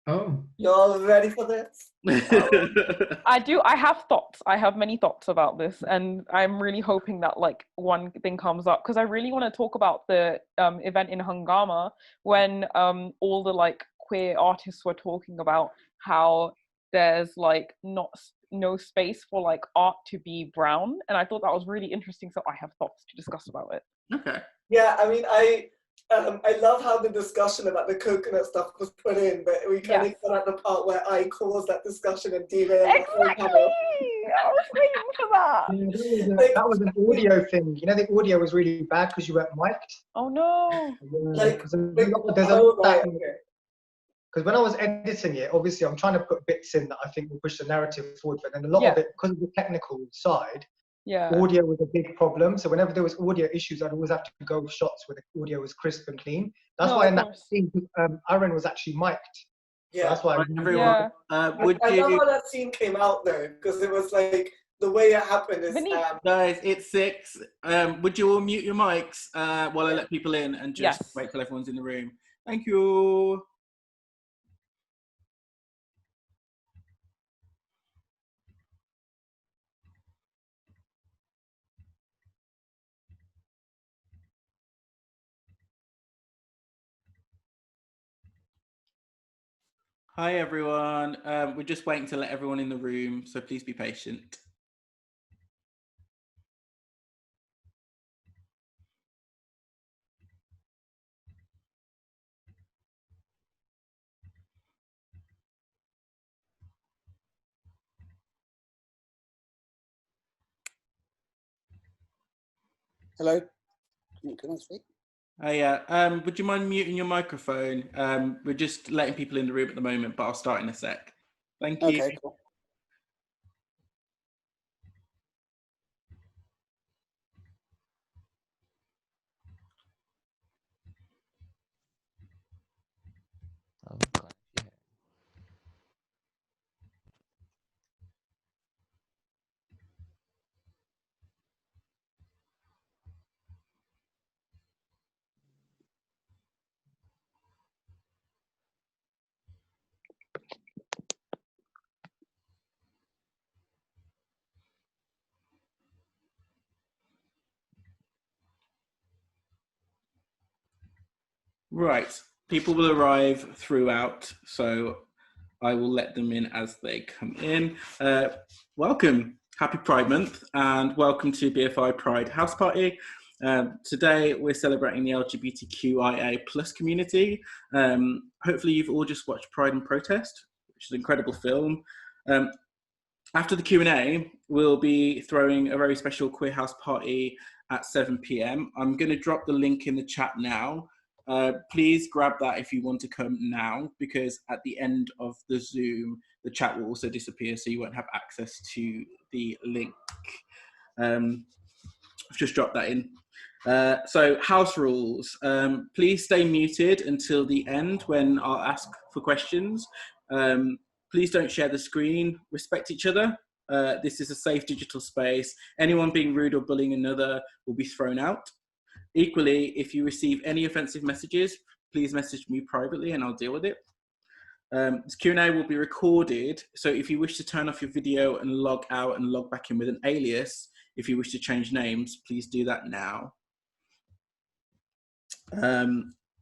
Oh. Y'all ready for this? I have thoughts. I have many thoughts about this, and I'm really hoping that like one thing comes up, because I really want to talk about the event in Hungama when all the like queer artists were talking about how there's like no space for like art to be brown, and I thought that was really interesting. So I have thoughts to discuss about it. Okay. Yeah, I mean, I love how the discussion about the coconut stuff was put in, but we kind of got at the part where I caused that discussion and derailed the whole panel. I was waiting for that. Yeah, that was an audio thing. You know, the audio was really bad because you weren't mic'd. Oh no! Because when I was editing it, obviously I'm trying to put bits in that I think will push the narrative forward, but then a lot of it, because of the technical side, audio was a big problem. So whenever there was audio issues, I'd always have to go with shots where the audio was crisp and clean. That's why in that scene, Aaron was actually mic'd. Yeah, so that's why everyone. I love how that scene came out though, because it was like the way it happened is. Guys, it's 6. Would you all mute your mics while I let people in and just wait till everyone's in the room? Thank you. Hi everyone, we're just waiting to let everyone in the room, so please be patient. Hello, can I speak? Would you mind muting your microphone? We're just letting people in the room at the moment, but I'll start in a sec. Thank you. Okay, cool. Right, people will arrive throughout, so I will let them in as they come in. Welcome, happy Pride Month, and welcome to BFI Pride House Party. Today we're celebrating the LGBTQIA+ community. Hopefully you've all just watched Pride and Protest, which is an incredible film. After the Q&A, we'll be throwing a very special queer house party at 7 p.m. I'm going to drop the link in the chat now. Please grab that if you want to come now, because at the end of the Zoom, the chat will also disappear, so you won't have access to the link. I've just dropped that in. So house rules. Please stay muted until the end when I'll ask for questions. Please don't share the screen. Respect each other. This is a safe digital space. Anyone being rude or bullying another will be thrown out. Equally, if you receive any offensive messages, please message me privately and I'll deal with it. This Q&A will be recorded, so if you wish to turn off your video and log out and log back in with an alias, if you wish to change names, please do that now.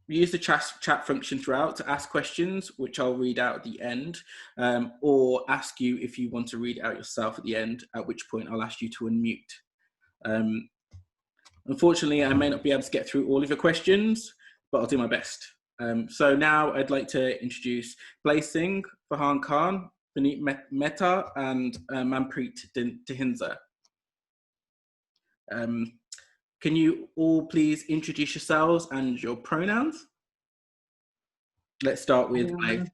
Use the chat function throughout to ask questions, which I'll read out at the end, or ask you if you want to read out yourself at the end, at which point I'll ask you to unmute. Unfortunately, I may not be able to get through all of your questions, but I'll do my best. So now I'd like to introduce Blaise Singh, Ferhan Khan, Vaneet Mehta, and Manpreet Dhindsa. Can you all please introduce yourselves and your pronouns? Let's start with Blaise.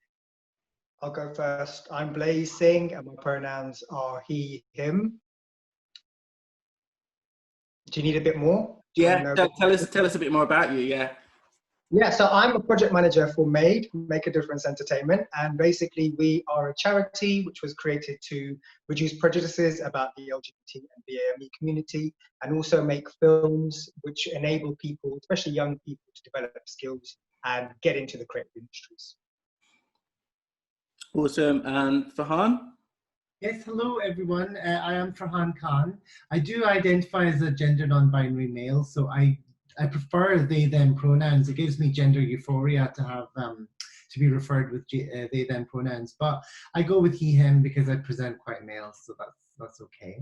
I'll go first. I'm Blaise Singh and my pronouns are he, him. Do you need a bit more? Yeah, tell us a bit more about you, yeah. Yeah, so I'm a project manager for MADE, Make a Difference Entertainment, and basically we are a charity which was created to reduce prejudices about the LGBT and BAME community, and also make films which enable people, especially young people, to develop skills and get into the creative industries. Awesome. And Ferhan? Yes, hello everyone. I am Ferhan Khan. I do identify as a gender non-binary male, so I prefer they them pronouns. It gives me gender euphoria to have to be referred with they them pronouns. But I go with he him because I present quite male, so that's okay.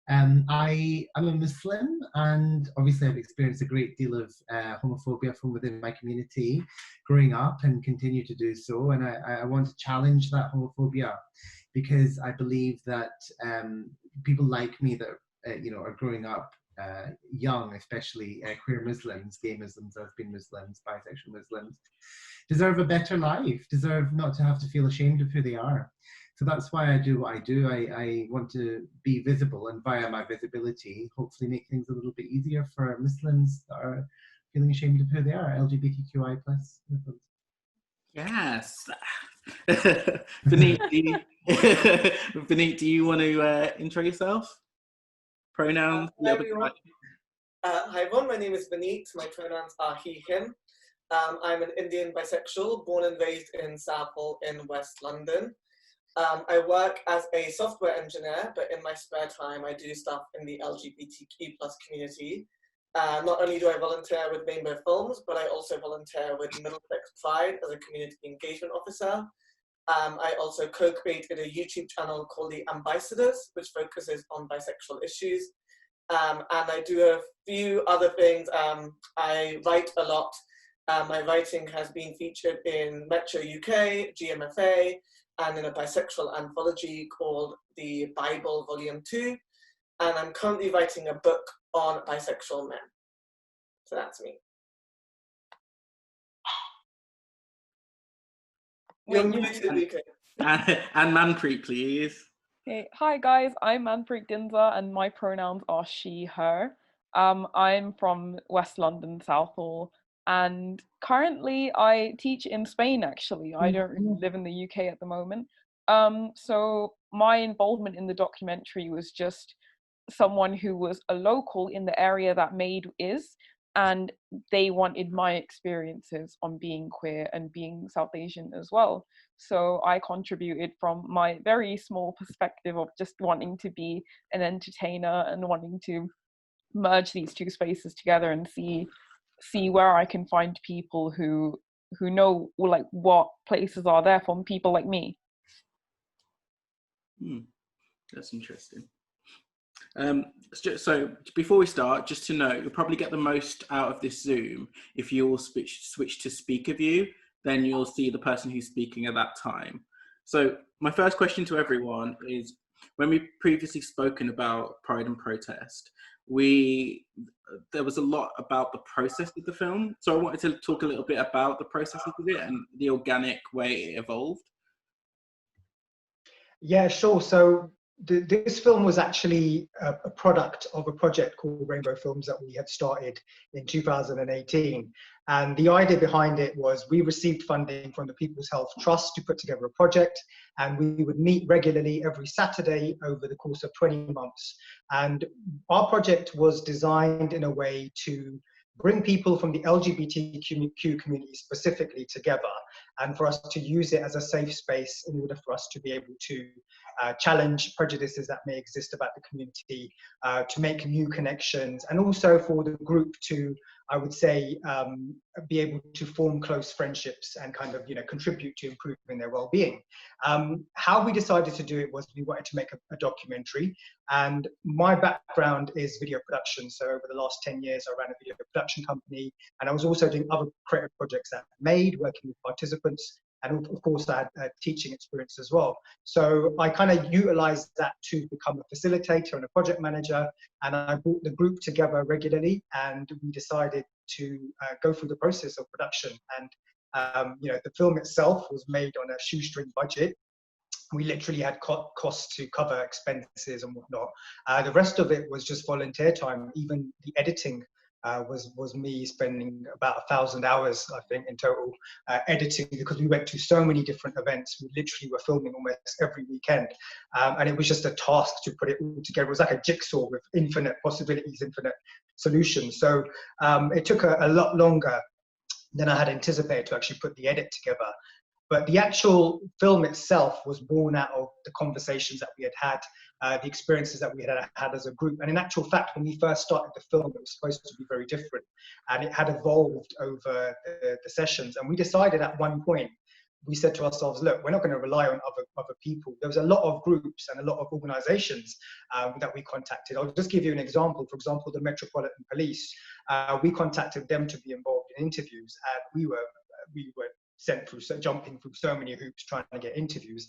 I'm a Muslim, and obviously I've experienced a great deal of homophobia from within my community growing up and continue to do so. And I want to challenge that homophobia because I believe that people like me that are growing up young, especially queer Muslims, gay Muslims, lesbian Muslims, bisexual Muslims, deserve a better life, deserve not to have to feel ashamed of who they are. So that's why I do what I do. I want to be visible, and via my visibility, hopefully make things a little bit easier for Muslims that are feeling ashamed of who they are, LGBTQI plus Muslims. Yes. Vaneet, do you want to intro yourself? Pronouns? Hi everyone. Hi everyone, my name is Vaneet. My pronouns are he, him. I'm an Indian bisexual, born and raised in Southall in West London. I work as a software engineer, but in my spare time, I do stuff in the LGBTQ plus community. Not only do I volunteer with Rainbow Films, but I also volunteer with Middlesex Pride as a community engagement officer. I also co-created a YouTube channel called The Ambassadors, which focuses on bisexual issues. And I do a few other things. I write a lot. My writing has been featured in Metro UK, GMFA, and in a bisexual anthology called The Bible Volume 2. And I'm currently writing a book on bisexual men. So that's me. You're muted, Rico. And Manpreet, please. Okay. Hi guys, I'm Manpreet Dhindsa and my pronouns are she, her. I'm from West London, Southall, and currently I teach in Spain actually. I don't really live in the UK at the moment. So my involvement in the documentary was just someone who was a local in the area that Made is, and they wanted my experiences on being queer and being South Asian as well. So I contributed from my very small perspective of just wanting to be an entertainer and wanting to merge these two spaces together and see where I can find people who know like what places are there for people like me. That's interesting. So before we start, just to note, you'll probably get the most out of this Zoom if you all switch to speaker view, then you'll see the person who's speaking at that time. So my first question to everyone is, when we've previously spoken about Pride and Protest, there was a lot about the process of the film. So I wanted to talk a little bit about the process of it and the organic way it evolved. Yeah, sure. So this film was actually a product of a project called Rainbow Films that we had started in 2018. And the idea behind it was we received funding from the People's Health Trust to put together a project, and we would meet regularly every Saturday over the course of 20 months. And our project was designed in a way to bring people from the LGBTQ community specifically together, and for us to use it as a safe space in order for us to be able to challenge prejudices that may exist about the community, to make new connections, and also for the group to, I would say, be able to form close friendships and kind of, contribute to improving their well-being. How we decided to do it was we wanted to make a documentary, and my background is video production. So over the last 10 years, I ran a video production company, and I was also doing other creative projects that I made, working with participants, and of course I had teaching experience as well. So I kind of utilized that to become a facilitator and a project manager, and I brought the group together regularly, and we decided to go through the process of production. And the film itself was made on a shoestring budget. We literally had costs to cover expenses and whatnot. The rest of it was just volunteer time. Even the editing was me spending about 1,000 hours, I think, in total editing, because we went to so many different events. We literally were filming almost every weekend. And it was just a task to put it all together. It was like a jigsaw with infinite possibilities, infinite solutions. So it took a lot longer than I had anticipated to actually put the edit together. But the actual film itself was born out of the conversations that we had had, the experiences that we had as a group. And in actual fact, when we first started the film, it was supposed to be very different. And it had evolved over the sessions. And we decided at one point, we said to ourselves, look, we're not going to rely on other people. There was a lot of groups and a lot of organizations that we contacted. I'll just give you an example. For example, the Metropolitan Police, we contacted them to be involved in interviews. And we were sent through, jumping through so many hoops trying to get interviews.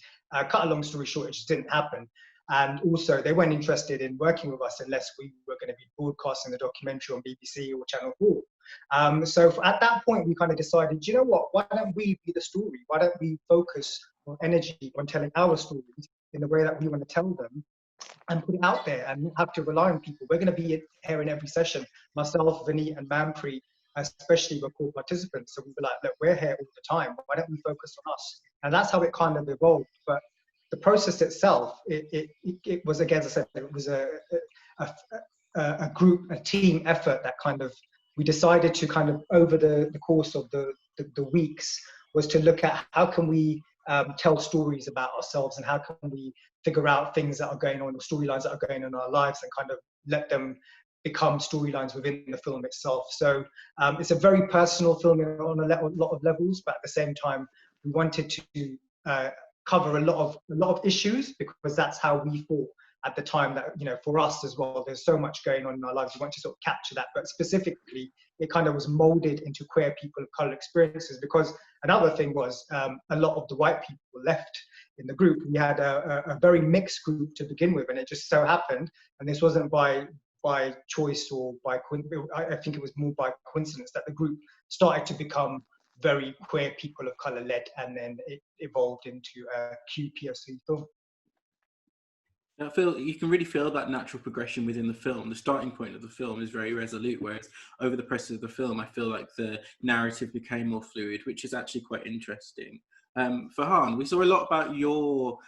Cut a long story short, it just didn't happen. And also, they weren't interested in working with us unless we were going to be broadcasting the documentary on BBC or Channel 4. So at that point, we kind of decided, you know what, why don't we be the story? Why don't we focus our energy on telling our stories in the way that we want to tell them and put it out there and not have to rely on people? We're going to be here in every session. Myself, Vaneet and Manpreet, especially were core participants. So we were like, look, we're here all the time. Why don't we focus on us? And that's how it kind of evolved. But the process itself, it was, again, as I said, it was a group, a team effort that kind of, we decided to kind of, over the course of the weeks, was to look at how can we tell stories about ourselves and how can we figure out things that are going on, or storylines that are going on in our lives, and kind of let them become storylines within the film itself. So it's a very personal film on a lot of levels, but at the same time, we wanted to cover a lot of issues, because that's how we thought at the time that, you know, for us as well, there's so much going on in our lives. We want to sort of capture that, but specifically, it kind of was molded into queer people of color experiences, because another thing was a lot of the white people left in the group. We had a very mixed group to begin with, and it just so happened, and this wasn't by choice or by, I think it was more by coincidence, that the group started to become very queer people of color led, and then it evolved into a QPOC film. I feel you can really feel that natural progression within the film. The starting point of the film is very resolute, whereas over the process of the film, I feel like the narrative became more fluid, which is actually quite interesting. Ferhan, we saw a lot about your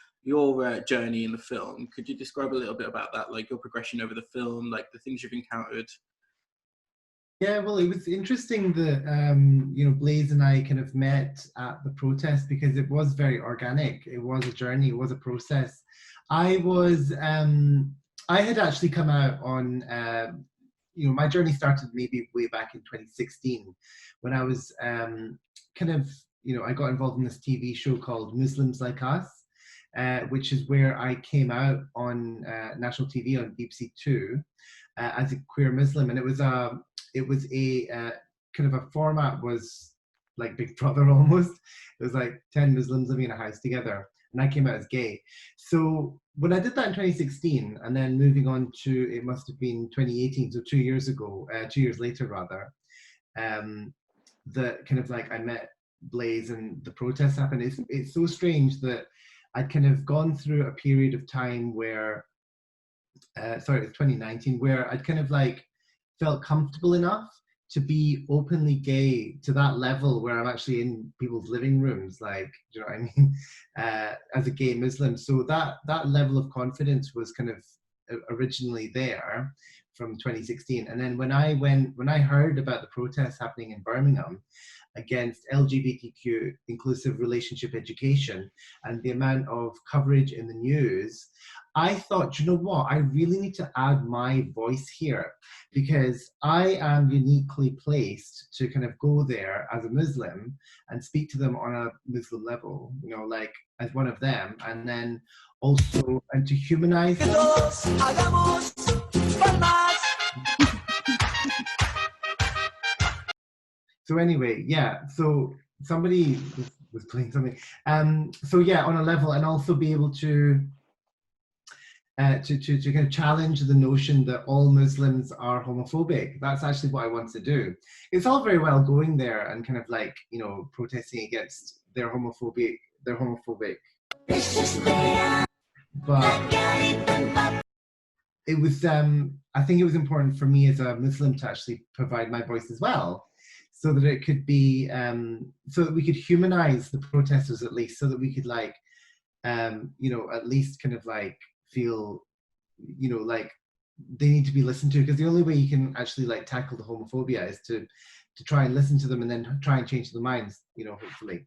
journey in the film. Could you describe a little bit about that, like your progression over the film, like the things you've encountered? Yeah, well, it was interesting that you know, Blaise and I kind of met at the protest, because it was very organic. It was a journey. It was a process. I had actually come out on, you know, my journey started maybe way back in 2016, when I was kind of, you know, I got involved in this TV show called Muslims Like Us, which is where I came out on national TV on BBC Two as a queer Muslim, and it was a kind of a format was like Big Brother almost. It was like 10 Muslims living in a house together, and I came out as gay. So when I did that in 2016, and then moving on to, it must have been 2018, so 2 years ago, 2 years later rather, the kind of like I met Blaise and the protests happened. It's so strange that I'd kind of gone through a period of time where, sorry, it was 2019, where I'd kind of like felt comfortable enough to be openly gay to that level where I'm actually in people's living rooms, like, do you know what I mean, as a gay Muslim. So that level of confidence was kind of originally there from 2016. And then when I heard about the protests happening in Birmingham against LGBTQ inclusive relationship education and the amount of coverage in the news, I thought, you know what, I really need to add my voice here, because I am uniquely placed to kind of go there as a Muslim and speak to them on a Muslim level, you know, like as one of them, and then also, and to humanize them. So anyway, yeah, so somebody was playing something. So yeah, on a level, and also be able to kind of challenge the notion that all Muslims are homophobic. That's actually what I want to do. It's all very well going there and kind of like, you know, protesting against their homophobic. But it was, I think it was important for me as a Muslim to actually provide my voice as well, so that it could be, so that we could humanize the protesters at least, so that we could like, you know, at least kind of like feel, you know, like they need to be listened to, because the only way you can actually like tackle the homophobia is to try and listen to them and then try and change their minds, you know, hopefully.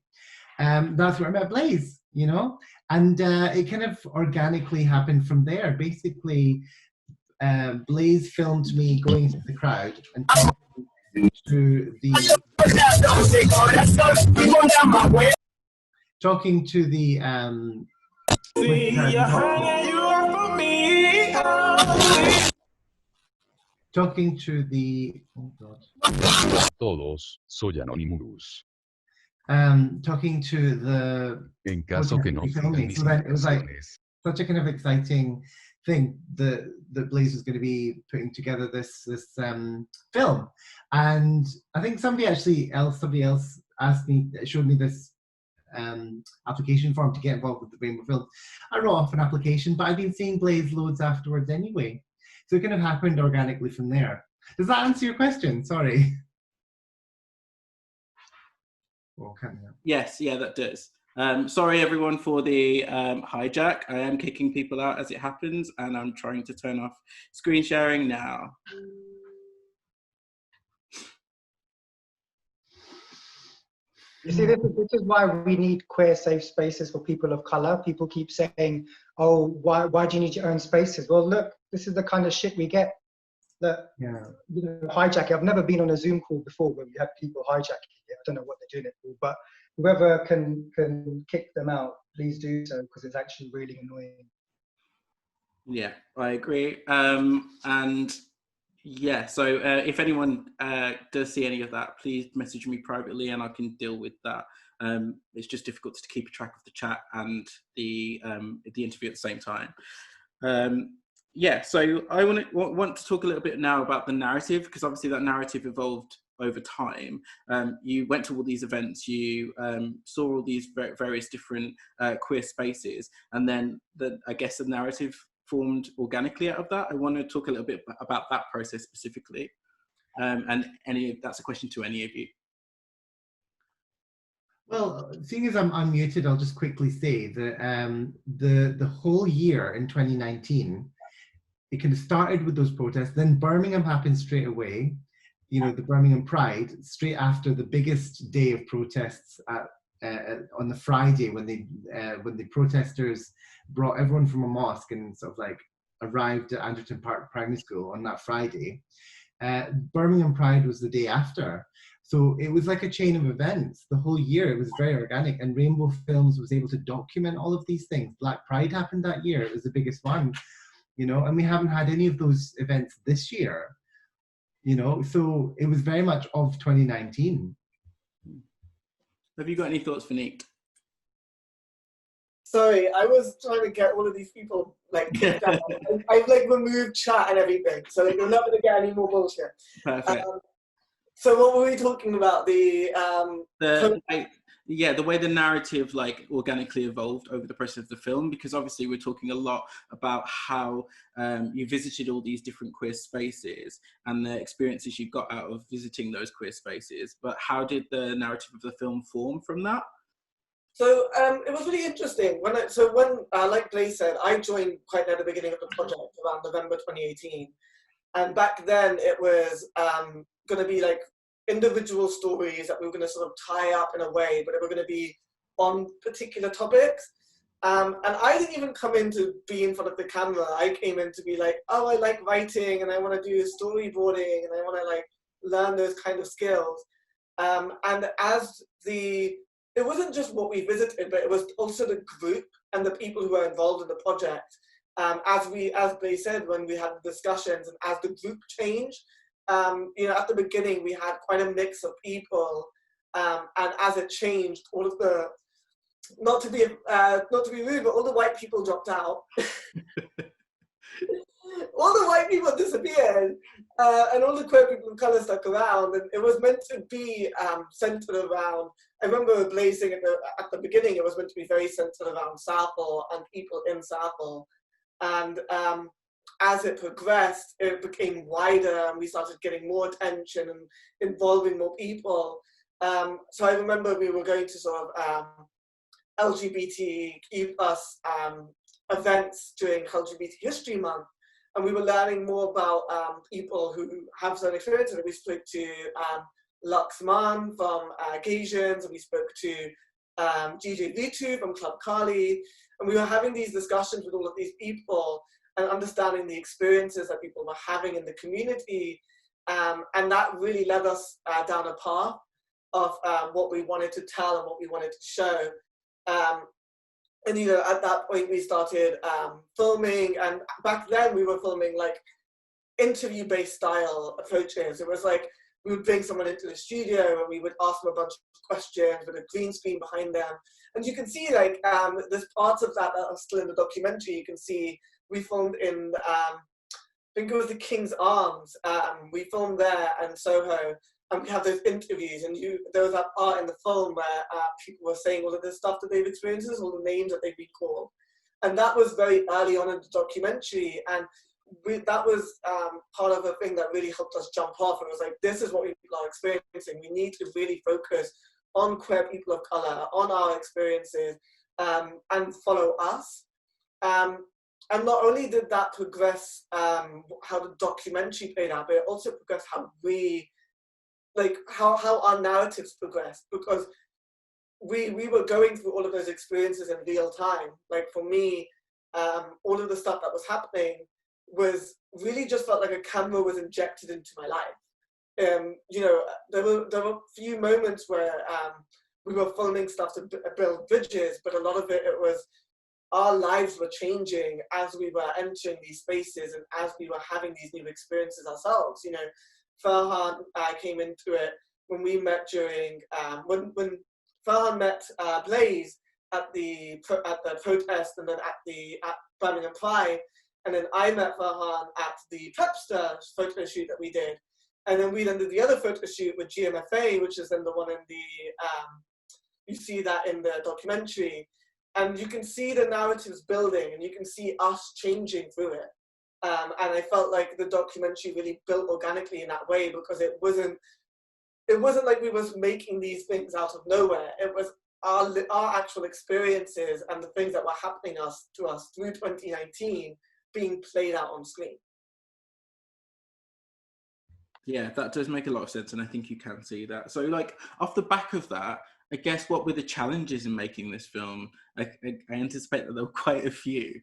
that's where I met Blaise, you know, and it kind of organically happened from there. Basically, Blaise filmed me going into the crowd and talking to the oh God. Todos, soy Anonymous. Talking to the En caso que no sigan mis so then it was like indicaciones. such a kind of exciting thing that Blaise was going to be putting together this film, and I think somebody else showed me this application form to get involved with the Rainbow Film. I wrote off an application, but I've been seeing Blaise loads afterwards anyway, so it kind of happened organically from there. Does that answer your question? Sorry. Well, yes, yeah, that does. Sorry everyone for the hijack. I am kicking people out as it happens, and I'm trying to turn off screen sharing now. You see, this is why we need queer safe spaces for people of color. People keep saying, oh, why do you need your own spaces? Well, look, this is the kind of shit we get. That, you know, hijacking. I've never been on a Zoom call before where we have people hijacking it. I don't know what they're doing it for, but whoever can kick them out, please do so, because it's actually really annoying. Yeah, I agree. And yeah, so if anyone does see any of that, please message me privately and I can deal with that. It's just difficult to keep track of the chat and the interview at the same time. Yeah, so I want to talk a little bit now about the narrative, because obviously that narrative evolved over time. You went to all these events, you saw all these various different queer spaces, and then I guess the narrative formed organically out of that. I want to talk a little bit about that process specifically, and that's a question to any of you. Well, seeing as I'm unmuted, I'll just quickly say that the whole year in 2019, it kind of started with those protests. Then Birmingham happened straight away, you know, the Birmingham Pride, straight after the biggest day of protests on the Friday when the protesters brought everyone from a mosque and sort of like arrived at Anderton Park Primary School on that Friday. Birmingham Pride was the day after. So it was like a chain of events the whole year. It was very organic, and Rainbow Films was able to document all of these things. Black Pride happened that year. It was the biggest one, you know, and we haven't had any of those events this year, you know, so it was very much of 2019. Have you got any thoughts, Vaneet? Sorry, I was trying to get all of these people like kicked out. I've like removed chat and everything, so like, you're not going to get any more bullshit. Perfect. So what were we talking about? The way the narrative like organically evolved over the process of the film, because obviously we're talking a lot about how you visited all these different queer spaces and the experiences you got out of visiting those queer spaces, but how did the narrative of the film form from that? So it was really interesting. When like Blaise said, I joined quite near the beginning of the project around November 2018, and back then it was going to be like individual stories that we were going to sort of tie up in a way, but they were going to be on particular topics. And I didn't even come in to be in front of the camera. I came in to be like, oh, I like writing and I want to do storyboarding and I want to like learn those kind of skills. And it wasn't just what we visited, but it was also the group and the people who were involved in the project. As Blaise said, when we had discussions and as the group changed, you know, at the beginning we had quite a mix of people, and as it changed, all of the, not to be rude, but all the white people dropped out. All the white people disappeared, and all the queer people of colour stuck around, and it was meant to be centred around, I remember Blaise saying at the beginning, it was meant to be very centred around Southall and people in Southall, and as it progressed, it became wider and we started getting more attention and involving more people. So I remember we were going to sort of LGBTQ+ events during LGBT History Month, and we were learning more about people who have certain experiences. We spoke to Luxman from Gaysians, and we spoke to GJ Vitu from Club Kali, and we were having these discussions with all of these people and understanding the experiences that people were having in the community, and that really led us down a path of what we wanted to tell and what we wanted to show. And you know, at that point we started filming, and back then we were filming like interview-based style approaches. It was like we would bring someone into the studio and we would ask them a bunch of questions with a green screen behind them. And you can see like there's parts of that are still in the documentary. You can see we filmed in, I think it was the King's Arms. We filmed there in Soho, and we have those interviews, and there was that part in the film where people were saying all of this stuff that they've experienced, all the names that they've been called. And that was very early on in the documentary, and that was part of the thing that really helped us jump off. It was like, this is what people are experiencing. We need to really focus on queer people of color, on our experiences, and follow us. And not only did that progress how the documentary played out, but it also progressed how we, like how our narratives progressed, because we were going through all of those experiences in real time. Like for me, all of the stuff that was happening was really just felt like a camera was injected into my life. You know, there were a few moments where we were filming stuff to build bridges, but a lot of it was our lives were changing as we were entering these spaces and as we were having these new experiences ourselves. You know, Ferhan came into it when we met during, when Ferhan met Blaise at the protest, and then at Birmingham Pride, and then I met Ferhan at the Prepster photo shoot that we did. And then we did the other photo shoot with GMFA, which is then the one in the, you see that in the documentary. And you can see the narratives building, and you can see us changing through it. And I felt like the documentary really built organically in that way, because it wasn't like we was making these things out of nowhere. It was our actual experiences and the things that were happening to us through 2019 being played out on screen. Yeah, that does make a lot of sense, and I think you can see that. So, like, off the back of that, I guess what were the challenges in making this film? I anticipate that there were quite a few.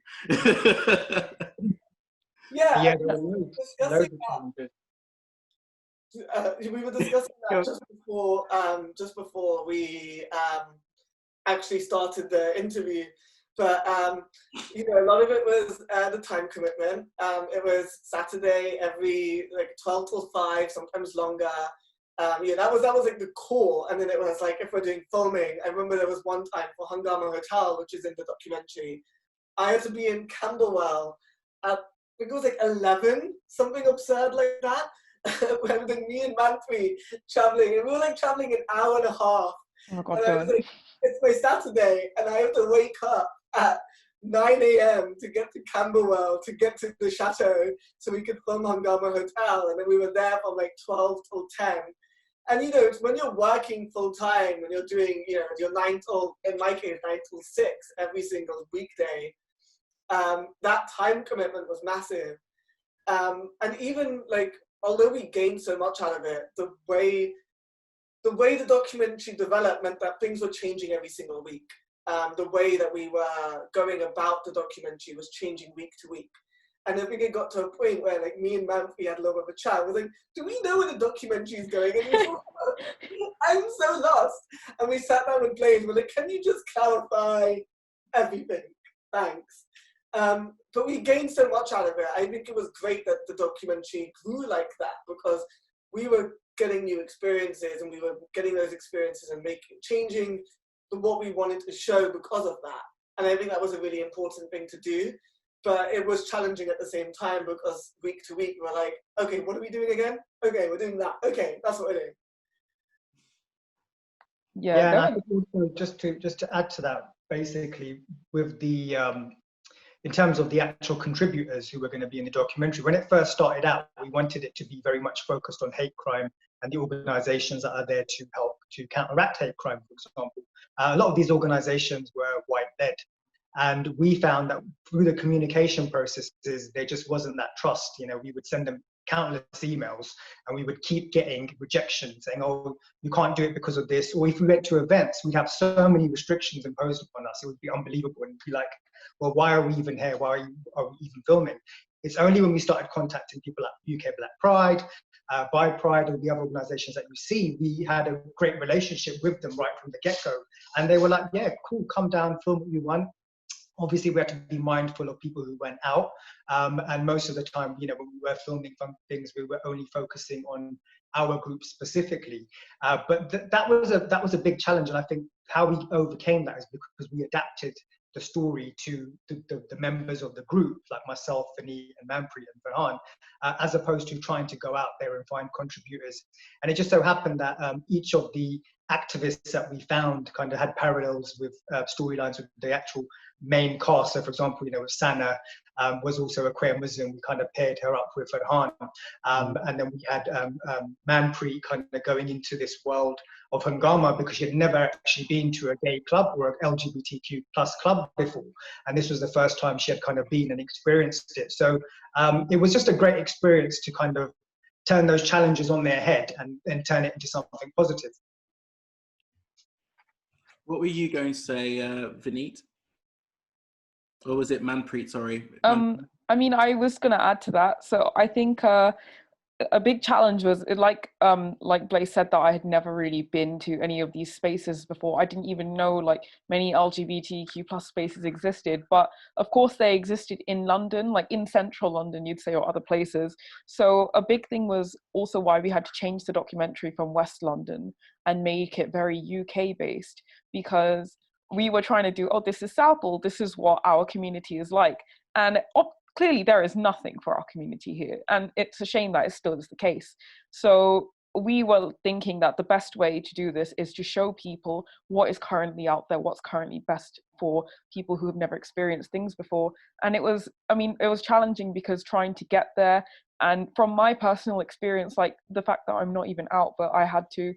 Yeah, there were loads of challenges. We were discussing that just before we actually started the interview. But you know, a lot of it was the time commitment. It was Saturday every like 12 till 5, sometimes longer. Yeah, that was like the core. And then it was like, if we're doing filming, I remember there was one time for Hungama Hotel, which is in the documentary, I had to be in Camberwell at, I think it was like 11, something absurd like that. When me and Manpreet traveling, and we were like traveling an hour and a half. Oh my God, and I was like, it's my Saturday, and I have to wake up at 9 a.m. to get to Camberwell, to get to the chateau, so we could film Hungama Hotel. And then we were there from like 12 till 10. And you know, it's when you're working full time, when you're doing, you know, your 9 till, in my case, 9 till 6 every single weekday, that time commitment was massive. And even like, although we gained so much out of it, the way the documentary developed meant that things were changing every single week. The way that we were going about the documentary was changing week to week. And I think it got to a point where like me and Manpreet had a little bit of a chat. We were like, do we know where the documentary is going? And we thought, I'm so lost. And we sat down with Blaise, we're like, can you just clarify everything? Thanks. But we gained so much out of it. I think it was great that the documentary grew like that, because we were getting new experiences, and we were getting those experiences and changing what we wanted to show because of that. And I think that was a really important thing to do. But it was challenging at the same time, because week to week we're like, okay, what are we doing again? Okay, we're doing that. Okay, that's what we're doing. Yeah, and I think also just to add to that, basically with the in terms of the actual contributors who were going to be in the documentary, when it first started out, we wanted it to be very much focused on hate crime and the organizations that are there to help to counteract hate crime, for example. A lot of these organizations were white-led. And we found that through the communication processes, there just wasn't that trust. You know, we would send them countless emails, and we would keep getting rejection saying, oh, you can't do it because of this. Or if we went to events, we'd have so many restrictions imposed upon us, it would be unbelievable, and be like, well, why are we even here? Why are we even filming? It's only when we started contacting people like UK Black Pride, by Pride, and the other organizations that you see, we had a great relationship with them right from the get-go. And they were like, yeah, cool, come down, film what you want. Obviously, we had to be mindful of people who went out. And most of the time, you know, when we were filming things, we were only focusing on our group specifically. But that was a big challenge. And I think how we overcame that is because we adapted the story to the members of the group, like myself, Vaneet, and Manpreet and Ferhan, as opposed to trying to go out there and find contributors. And it just so happened that each of the activists that we found kind of had parallels with storylines with the actual main cast. So, for example, you know, with Sana was also a queer Muslim. We kind of paired her up with Ferhan, and then we had Manpreet kind of going into this world of Hungama because she had never actually been to a gay club or an LGBTQ plus club before, and this was the first time she had kind of been and experienced it. So it was just a great experience to kind of turn those challenges on their head and turn it into something positive. What were you going to say, Vaneet? Or was it Manpreet, sorry? I mean, I was going to add to that. So I think a big challenge was, like Blaise said, that I had never really been to any of these spaces before. I didn't even know like many LGBTQ plus spaces existed, but of course they existed in London, like in central London, you'd say, or other places. So a big thing was also why we had to change the documentary from West London and make it very UK based, because we were trying to do, oh, this is Southall, this is what our community is like. And clearly there is nothing for our community here. And it's a shame that it still is the case. So we were thinking that the best way to do this is to show people what is currently out there, what's currently best for people who have never experienced things before. And it was challenging because trying to get there, and from my personal experience, like the fact that I'm not even out, but I had to,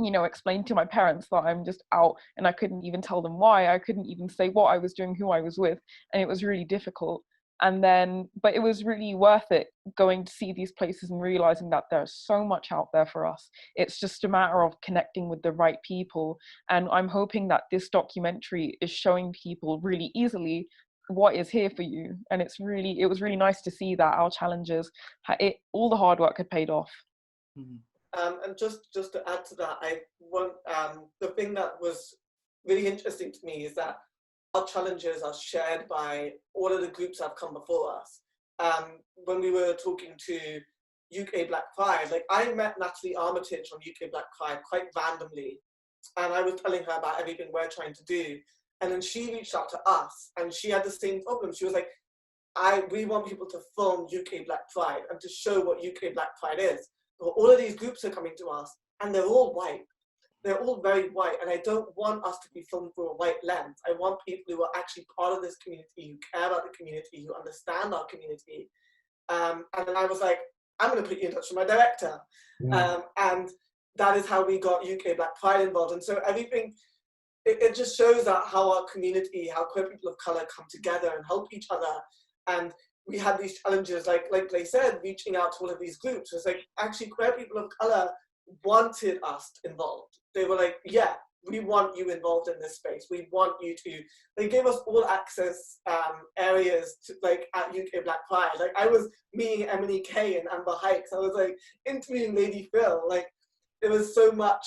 you know, explain to my parents that I'm just out, and I couldn't even tell them why. I couldn't even say what I was doing, who I was with, and it was really difficult. And then, but it was really worth it going to see these places and realizing that there's so much out there for us. It's just a matter of connecting with the right people. And I'm hoping that this documentary is showing people really easily what is here for you. And it was really nice to see that our challenges, all the hard work had paid off. Mm-hmm. And just to add to that, I want the thing that was really interesting to me is that our challenges are shared by all of the groups that have come before us. When we were talking to UK Black Pride, like I met Natalie Armitage from UK Black Pride quite randomly, and I was telling her about everything we're trying to do, and then she reached out to us, and she had the same problem. She was like, we want people to film UK Black Pride and to show what UK Black Pride is. But all of these groups are coming to us, and they're all white. They're all very white, and I don't want us to be filmed through a white lens. I want people who are actually part of this community, who care about the community, who understand our community. And then I was like, I'm going to put you in touch with my director. Yeah. And that is how we got UK Black Pride involved. And so everything, it just shows that how our community, how queer people of colour come together and help each other. And we had these challenges, like Blaise said, reaching out to all of these groups. It's like, actually, queer people of colour wanted us involved. They were like, yeah, we want you involved in this space. We want you to, they gave us all access areas to, like, at UK Black Pride. Like, I was meeting Emily Kay and Amber Hikes. I was like interviewing Lady Phil. Like, there was so much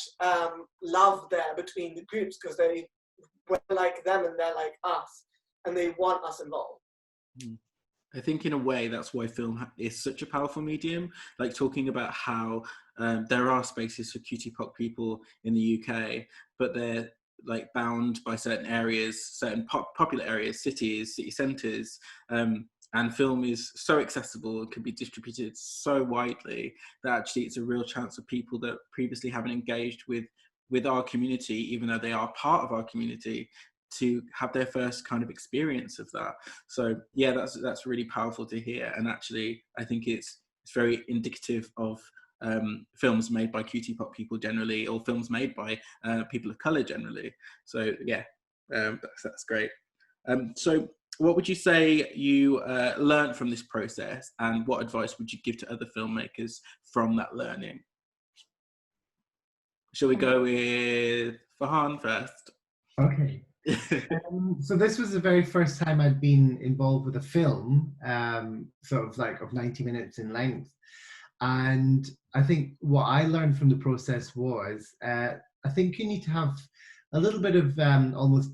love there between the groups because they were like them and they're like us, and they want us involved. I think in a way that's why film is such a powerful medium, like talking about how there are spaces for QT-pop people in the UK, but they're like bound by certain areas, certain popular areas, cities, city centres, and film is so accessible and can be distributed so widely that actually it's a real chance for people that previously haven't engaged with our community, even though they are part of our community, to have their first kind of experience of that. So yeah, that's really powerful to hear. And actually, I think it's very indicative of films made by QT-pop people generally, or films made by people of colour generally. So yeah, that's great. So what would you say you learned from this process, and what advice would you give to other filmmakers from that learning? Shall we go with Ferhan first? Okay. So this was the very first time I'd been involved with a film, sort of like of 90 minutes in length. And I think what I learned from the process was, I think you need to have a little bit of almost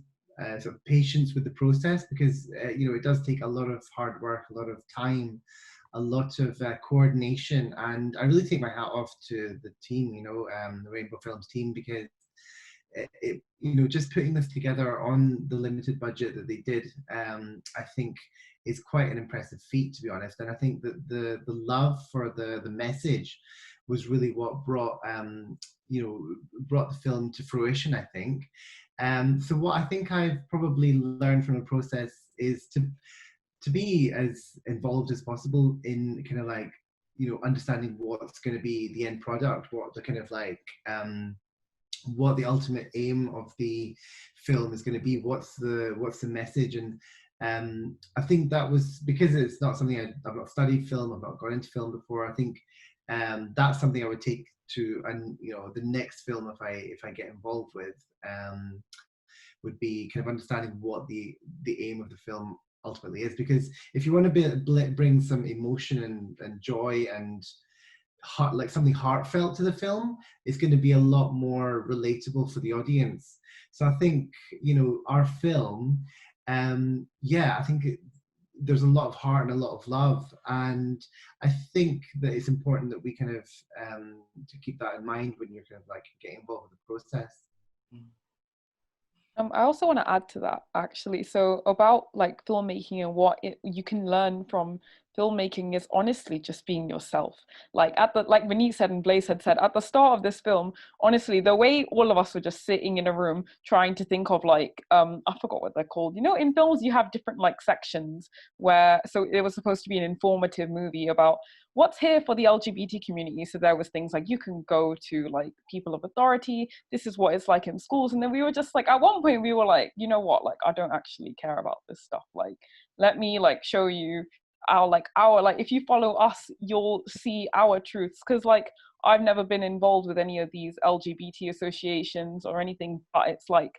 sort of patience with the process, because you know, it does take a lot of hard work, a lot of time, a lot of coordination. And I really take my hat off to the team, you know, the Rainbow Films team, because you know, just putting this together on the limited budget that they did, I think is quite an impressive feat, to be honest. And I think that the love for the message was really what brought you know, brought the film to fruition, I think. So what I think I've probably learned from the process is to be as involved as possible in kind of like, you know, understanding what's going to be the end product, what the kind of like what the ultimate aim of the film is going to be, what's the message. And I think that was, because it's not something I've not studied film, I've not gone into film before, I think that's something I would take to, and you know, the next film if I get involved with would be kind of understanding what the aim of the film ultimately is. Because if you want to bring some emotion and joy and like something heartfelt to the film, it's going to be a lot more relatable for the audience. So I think, you know, our film, I think there's a lot of heart and a lot of love, and I think that it's important that we kind of to keep that in mind when you're kind of like getting involved with the process. I also want to add to that, actually. So about like filmmaking and what you can learn from filmmaking is honestly just being yourself. Like like Vaneet said and Blaise had said, at the start of this film, honestly, the way all of us were just sitting in a room trying to think of like, I forgot what they're called. You know, in films you have different like sections where, so it was supposed to be an informative movie about what's here for the LGBT community. So there was things like, you can go to like people of authority, this is what it's like in schools. And then we were just like, at one point we were like, you know what, like I don't actually care about this stuff. Like, let me like show you our if you follow us, you'll see our truths. Because like, I've never been involved with any of these LGBT associations or anything, but it's like,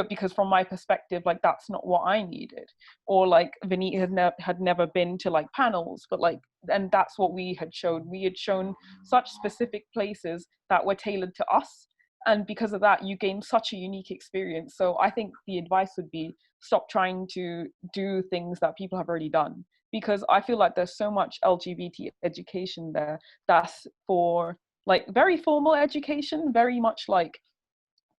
because from my perspective, like that's not what I needed. Or like Vaneet had never been to like panels, but like, and that's what we had shown. We had shown such specific places that were tailored to us, and because of that you gain such a unique experience. So I think the advice would be, stop trying to do things that people have already done, because I feel like there's so much LGBT education there that's for like very formal education, very much like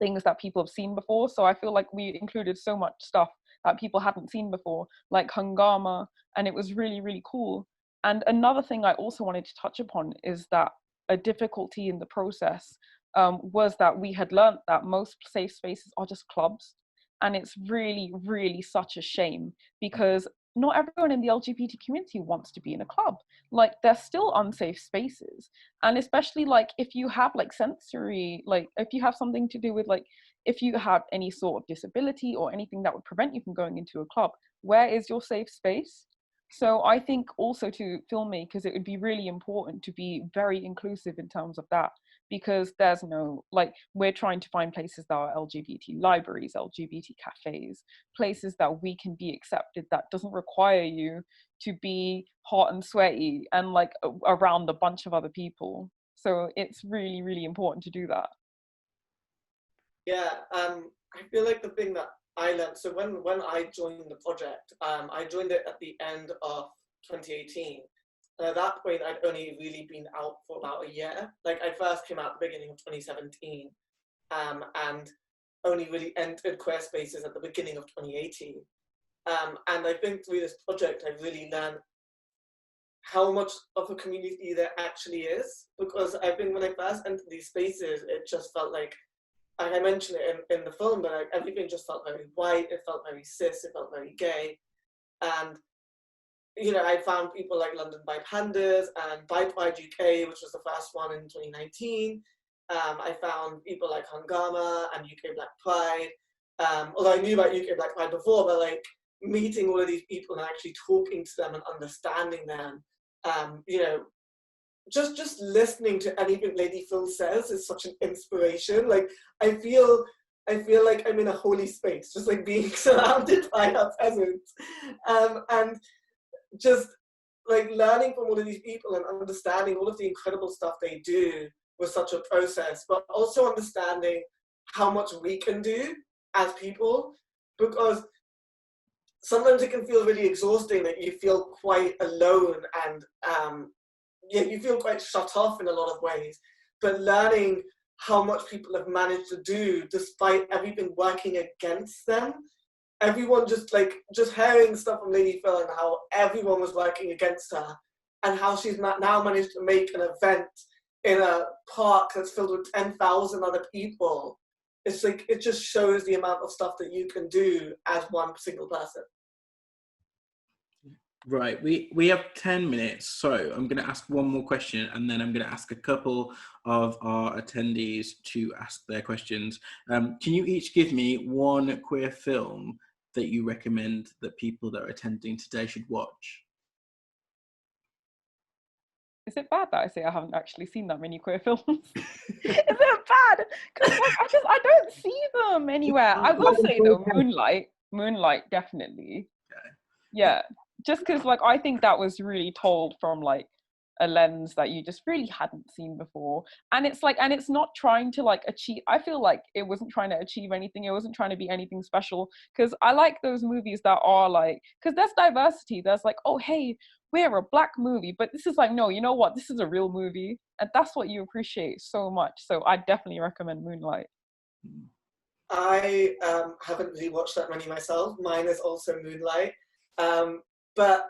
things that people have seen before. So I feel like we included so much stuff that people hadn't seen before, like Hungama, and it was really, really cool. And another thing I also wanted to touch upon is that a difficulty in the process was that we had learned that most safe spaces are just clubs. And it's really, really such a shame, because not everyone in the LGBT community wants to be in a club. Like, they're still unsafe spaces. And especially like if you have like sensory, like if you have something to do with like, if you have any sort of disability or anything that would prevent you from going into a club, where is your safe space? So I think also to filmmakers, it would be really important to be very inclusive in terms of that, because there's no, like, we're trying to find places that are LGBT libraries, LGBT cafes, places that we can be accepted, that doesn't require you to be hot and sweaty and like around a bunch of other people. So it's really, really important to do that. Yeah, I feel like the thing that I learned, so when I joined the project, I joined it at the end of 2018. And at that point, I'd only really been out for about a year. Like, I first came out at the beginning of 2017, and only really entered queer spaces at the beginning of 2018. And I think through this project, I've really learned how much of a community there actually is. Because I think when I first entered these spaces, it just felt like I mentioned it in the film, but like, everything just felt very white, it felt very cis, it felt very gay. And you know, I found people like London by Pandas and Bi Pride UK, which was the first one in 2019. I found people like Hungama and UK Black Pride. Although I knew about UK Black Pride before, but like meeting all of these people and actually talking to them and understanding them, you know, just listening to anything Lady Phil says is such an inspiration. Like, I feel like I'm in a holy space, just like being surrounded by her presence, and just like learning from all of these people and understanding all of the incredible stuff they do was such a process, but also understanding how much we can do as people, because sometimes it can feel really exhausting that you feel quite alone and yeah, you feel quite shut off in a lot of ways, but learning how much people have managed to do despite everything working against them. Everyone just hearing stuff from Lady Phil and how everyone was working against her and how she's now managed to make an event in a park that's filled with 10,000 other people. It's like, it just shows the amount of stuff that you can do as one single person. Right, we have 10 minutes, so I'm going to ask one more question and then I'm going to ask a couple of our attendees to ask their questions. Can you each give me one queer film that you recommend that people that are attending today should watch? Is it bad that I say I haven't actually seen that many queer films? Is it bad? Because like, I don't see them anywhere. I will say though, Moonlight definitely. Okay. Yeah, just because like I think that was really told from like a lens that you just really hadn't seen before, and it's like, and it's not trying to like achieve, I feel like it wasn't trying to achieve anything, it wasn't trying to be anything special, because I like those movies that are like, because there's diversity, there's like, oh hey, we're a Black movie, but this is like, no, you know what, this is a real movie, and that's what you appreciate so much. So I definitely recommend Moonlight. I haven't really watched that many myself. Mine is also Moonlight, but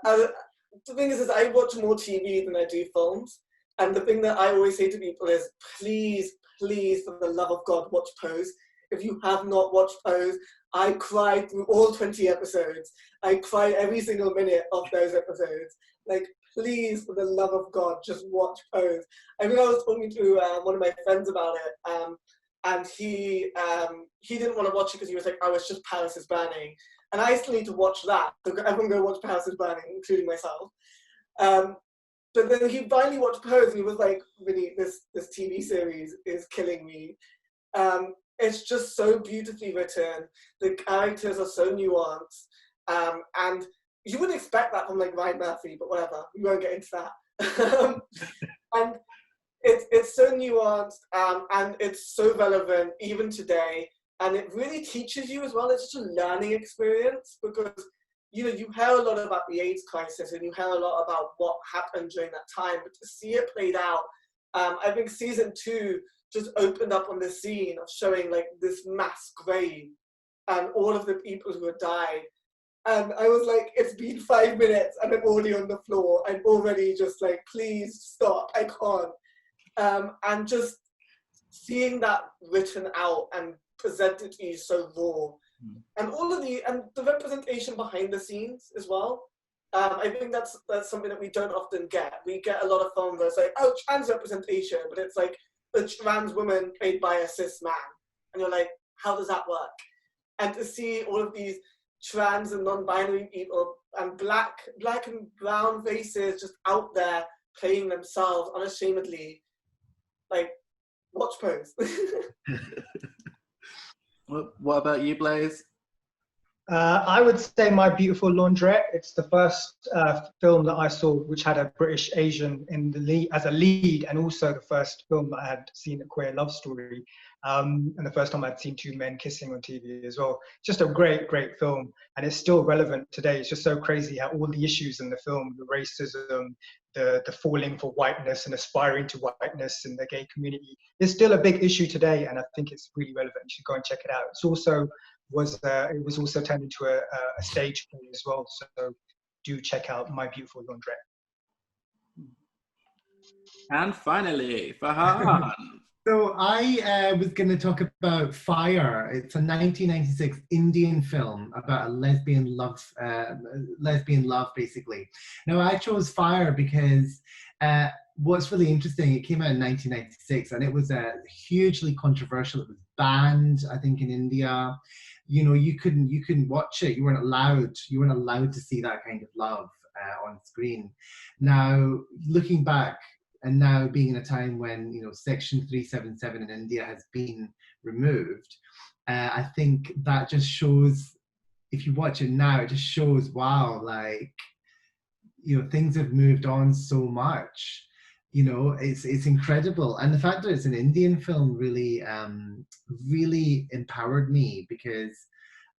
the thing is I watch more TV than I do films, and the thing that I always say to people is, please, please, for the love of God, watch Pose. If you have not watched Pose, I cried through all 20 episodes. I cried every single minute of those episodes. Like, please, for the love of God, just watch Pose. I mean, I was talking to one of my friends about it, and he didn't want to watch it because he was like, oh, it's just Paris is Burning. And I still need to watch that. So everyone go watch Paris is Burning, including myself. But then he finally watched Pose and he was like, really, this TV series is killing me. It's just so beautifully written. The characters are so nuanced. And you wouldn't expect that from like Ryan Murphy, but whatever, we won't get into that. And it's so nuanced, and it's so relevant even today. And it really teaches you as well. It's just a learning experience, because, you know, you hear a lot about the AIDS crisis and you hear a lot about what happened during that time, but to see it played out, I think season 2 just opened up on the scene of showing like this mass grave and all of the people who had died. And I was like, it's been 5 minutes and I'm already on the floor. I'm already just like, please stop, I can't. And just seeing that written out and presented to you so raw, and all of the representation behind the scenes as well. I think that's something that we don't often get. We get a lot of films where it's like, oh, trans representation, but it's like a trans woman played by a cis man, and you're like, how does that work? And to see all of these trans and non-binary people and black and brown faces just out there playing themselves unashamedly, like, watch Pose. What about you, Blaise? I would say My Beautiful Laundrette. It's the first film that I saw which had a British Asian in the lead, as a lead, and also the first film that I had seen a queer love story, and the first time I'd seen two men kissing on TV as well. Just a great, great film, and it's still relevant today. It's just so crazy how all the issues in the film, the racism, the falling for whiteness and aspiring to whiteness in the gay community, is still a big issue today, and I think it's really relevant. You should go and check it out. It's also it was also turned into a stage play as well, so do check out My Beautiful Laundrette. And finally, Ferhan. So I was going to talk about Fire. It's a 1996 Indian film about a lesbian love, basically. Now I chose Fire because what's really interesting, it came out in 1996 and it was hugely controversial. It was banned, I think, in India. you know, you couldn't watch it. You weren't allowed to see that kind of love on screen. Now, looking back, and now being in a time when, you know, Section 377 in India has been removed, I think that just shows, if you watch it now, it just shows, wow, like, you know, things have moved on so much. You know, it's incredible. And the fact that it's an Indian film really, really empowered me, because,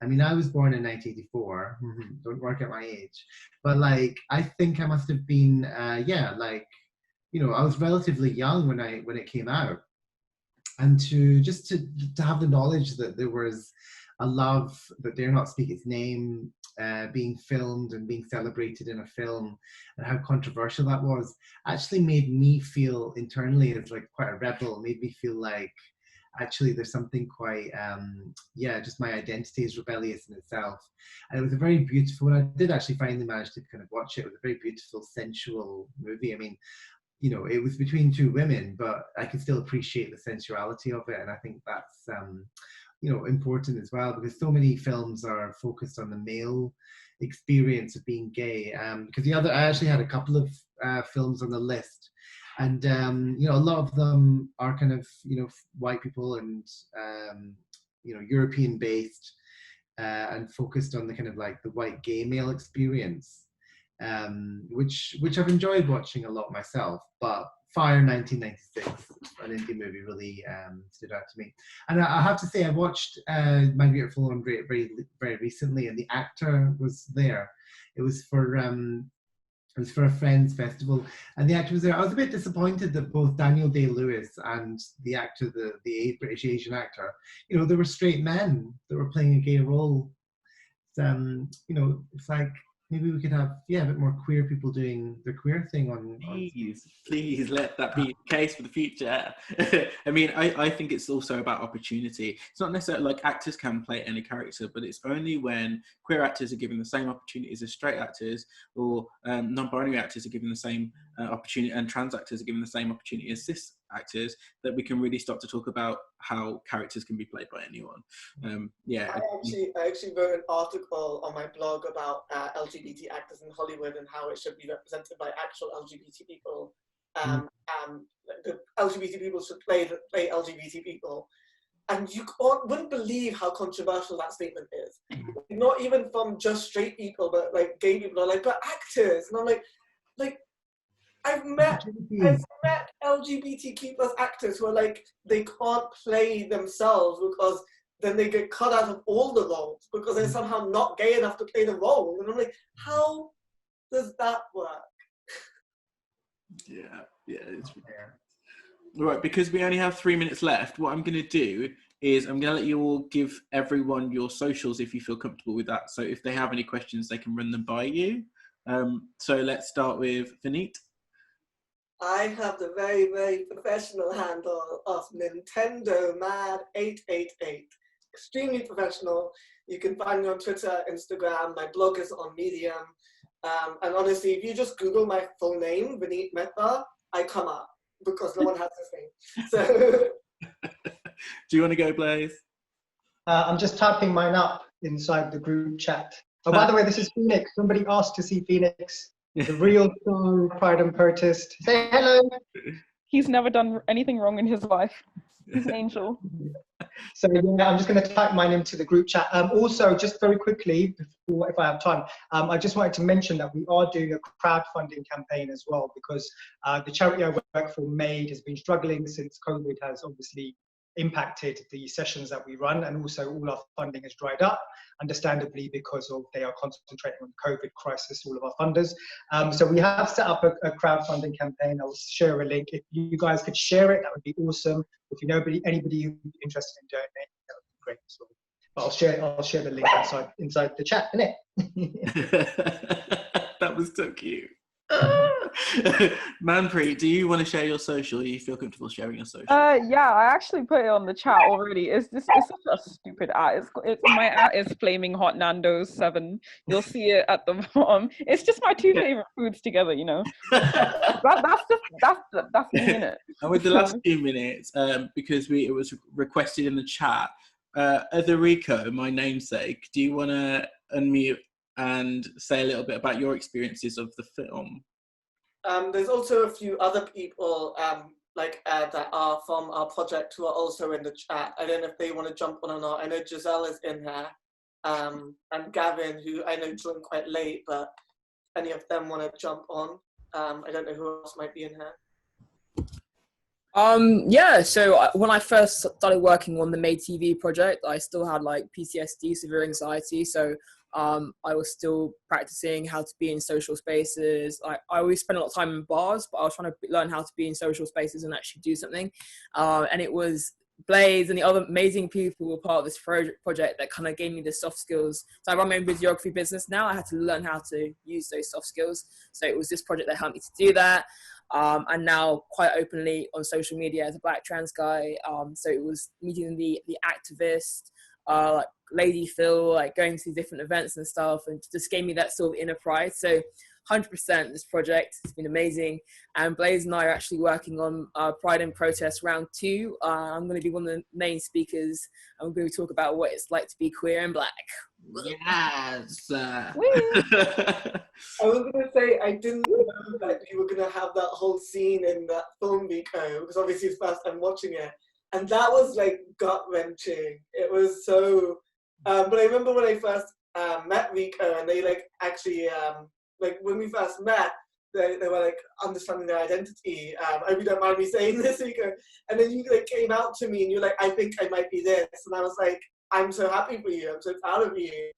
I mean, I was born in 1984, don't work at my age, but like, I think I must have been, like, you know, I was relatively young when it came out. And to have the knowledge that there was a love that dare not speak its name being filmed and being celebrated in a film, and how controversial that was, actually made me feel internally as like quite a rebel. Made me feel like actually there's something quite, just my identity is rebellious in itself. And it was a very beautiful, and I did actually finally manage to kind of watch it. It was a very beautiful, sensual movie. I mean, you know, it was between two women, but I could still appreciate the sensuality of it. And I think that's, you know, important as well, because so many films are focused on the male experience of being gay. Because I actually had a couple of films on the list, and you know, a lot of them are kind of, you know, white people and you know, European based, and focused on the kind of like the white gay male experience, which I've enjoyed watching a lot myself. But Fire 1996, an indie movie, really stood out to me. And I have to say, I watched My Beautiful Laundry very, very recently, and the actor was there. It was for a Friends festival, and the actor was there. I was a bit disappointed that both Daniel Day-Lewis and the actor, the British Asian actor, you know, they were straight men that were playing a gay role. You know, it's like, maybe we could have, a bit more queer people doing the queer thing on. Please let that be the case for the future. I mean, I think it's also about opportunity. It's not necessarily like actors can play any character, but it's only when queer actors are given the same opportunities as straight actors, or non-binary actors are given the same opportunity, and trans actors are given the same opportunity as cis actors, that we can really start to talk about how characters can be played by anyone. I actually wrote an article on my blog about LGBT actors in Hollywood and how it should be represented by actual LGBT people. The LGBT people should play LGBT people. And you wouldn't believe how controversial that statement is. Not even from just straight people, but like gay people are like, but actors. And I'm like, I've met LGBTQ plus actors who are like, they can't play themselves because then they get cut out of all the roles because they're somehow not gay enough to play the role. And I'm like, how does that work? It's right, because we only have 3 minutes left. What I'm going to do is I'm going to let you all give everyone your socials if you feel comfortable with that. So if they have any questions, they can run them by you. So let's start with Vaneet. I have the very, very professional handle of Nintendo Mad 888. Extremely professional. You can find me on Twitter, Instagram. My blog is on Medium. And honestly, if you just Google my full name, Vaneet Mehta, I come up because no one has this name. So. Do you want to go, Blaise? I'm just typing mine up inside the group chat. Oh, by the way, this is Phoenix. Somebody asked to see Phoenix, the real star, Pride and Protest. Say hello. He's never done anything wrong in his life. He's an angel. So yeah, I'm just going to type mine into the group chat. Also, just very quickly, before, if I have time, I just wanted to mention that we are doing a crowdfunding campaign as well, because the charity I work for, MAID, has been struggling since COVID has obviously impacted the sessions that we run, and also all our funding has dried up, understandably, because they are concentrating on the COVID crisis, all of our funders. So we have set up a crowdfunding campaign. I'll share a link. If you guys could share it, that would be awesome. If you know anybody who'd be interested in donating, that would be great as well. But I'll share the link inside the chat, innit? That was so cute. Manpreet, do you want to share your social? Do you feel comfortable sharing your social? Yeah, I actually put it on the chat already. It's such a stupid ad. My ad is Flaming Hot Nando's 7. You'll see it at the bottom. It's just my two favorite foods together, you know. that's me, innit? And with the last 2 minutes, because it was requested in the chat, other Rico, my namesake, do you want to unmute and say a little bit about your experiences of the film? There's also a few other people that are from our project who are also in the chat. I don't know if they want to jump on or not. I know Giselle is in here, and Gavin, who I know joined quite late, but any of them want to jump on? I don't know who else might be in here. Yeah, so when I first started working on the Made TV project, I still had like PTSD, severe anxiety. So I was still practicing how to be in social spaces. I always spent a lot of time in bars, but I was trying to learn how to be in social spaces and actually do something. And it was Blaise and the other amazing people who were part of this project that kind of gave me the soft skills. So I run my own videography business now. I had to learn how to use those soft skills. So it was this project that helped me to do that. And now quite openly on social media as a Black trans guy. So it was meeting the activist, like Lady Phil, like going to different events and stuff, and just gave me that sort of inner pride. So 100% this project has been amazing. And Blaise and I are actually working on Pride and Protest Round 2. I'm going to be one of the main speakers. I'm going to talk about what it's like to be queer and Black. Yes. I was going to say, I didn't know that you were going to have that whole scene in that film, Rico, because obviously it's first time watching it. And that was like gut-wrenching. It was so, but I remember when I first met Rico, and they like actually, like when we first met, they were like understanding their identity. I hope you don't mind me saying this, Rico. And then you like came out to me and you're like, I think I might be this. And I was like, I'm so happy for you. I'm so proud of you.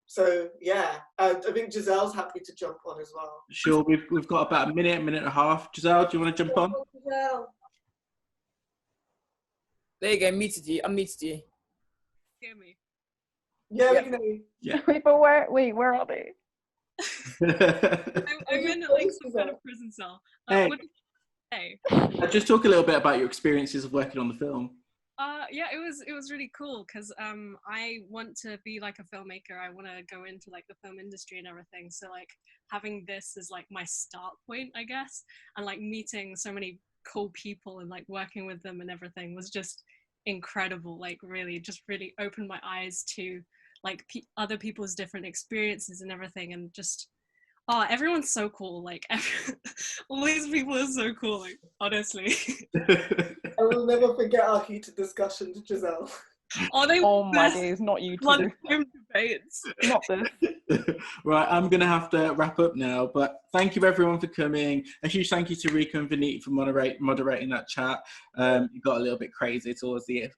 So yeah, I think Giselle's happy to jump on as well. Sure, we've got about a minute and a half. Giselle, do you want to jump on? Giselle. There you go, muted you. I muted you. Hear me? Yeah, we can hear you. Yeah. Wait, but where are they? I'm in like some kind of prison cell. Hey. What did you say? Just talk a little bit about your experiences of working on the film. Yeah, it was really cool because I want to be like a filmmaker. I want to go into like the film industry and everything. So like having this as like my start point, I guess, and like meeting so many cool people and like working with them and everything was just incredible. Like really opened my eyes to like other people's different experiences and everything, and just everyone's so cool. Like all these people are so cool, like honestly. I will never forget our heated discussion to Giselle. Oh my days, not you two. Debates. Not this. Right, I'm going to have to wrap up now, but thank you everyone for coming. A huge thank you to Rico and Vaneet for moderating that chat. You got a little bit crazy towards the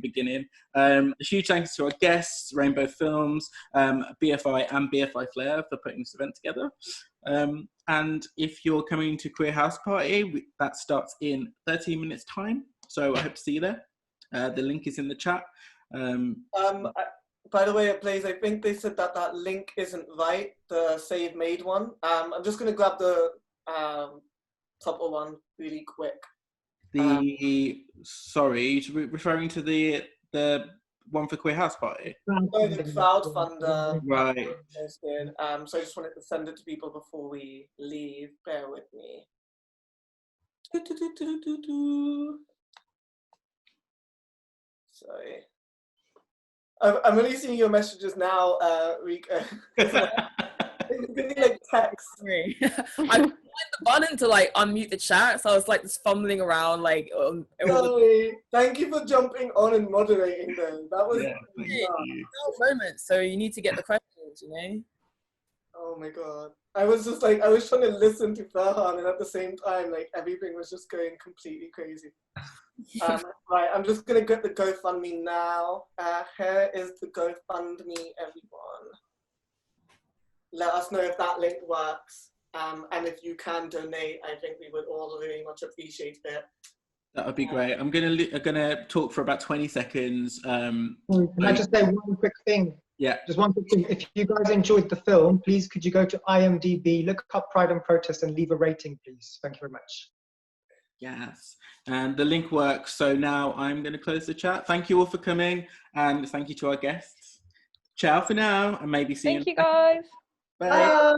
beginning. A huge thanks to our guests, Rainbow Films, BFI and BFI Flair for putting this event together. And if you're coming to Queer House Party, that starts in 13 minutes time. So I hope to see you there. The link is in the chat. By the way, Blaise, I think they said that link isn't right, the Save Made one. I'm just going to grab the proper one really quick. Sorry, referring to the one for Queer House Party? Oh, the crowdfunder. Right. So I just wanted to send it to people before we leave. Bear with me. Sorry. I'm only seeing your messages now, Rico. It's like text. I find the button to like unmute the chat, so I was like just fumbling around like. Sorry. Thank you for jumping on and moderating though. That was moment. So you need to get the questions, you know. Oh my god. I was just like, I was trying to listen to Ferhan, and at the same time, like everything was just going completely crazy. Right, I'm just gonna get the GoFundMe now. Here is the GoFundMe, everyone. Let us know if that link works. And if you can donate, I think we would all really much appreciate it. That would be great. I'm gonna talk for about 20 seconds. Can I just say one quick thing? Yeah. Just one quick thing. If you guys enjoyed the film, please could you go to IMDb, look up Pride and Protest, and leave a rating, please. Thank you very much. Yes, and the link works. So now I'm going to close the chat. Thank you all for coming, and thank you to our guests. Ciao for now, and maybe see you. Thank you, guys. Bye.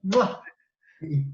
Bye.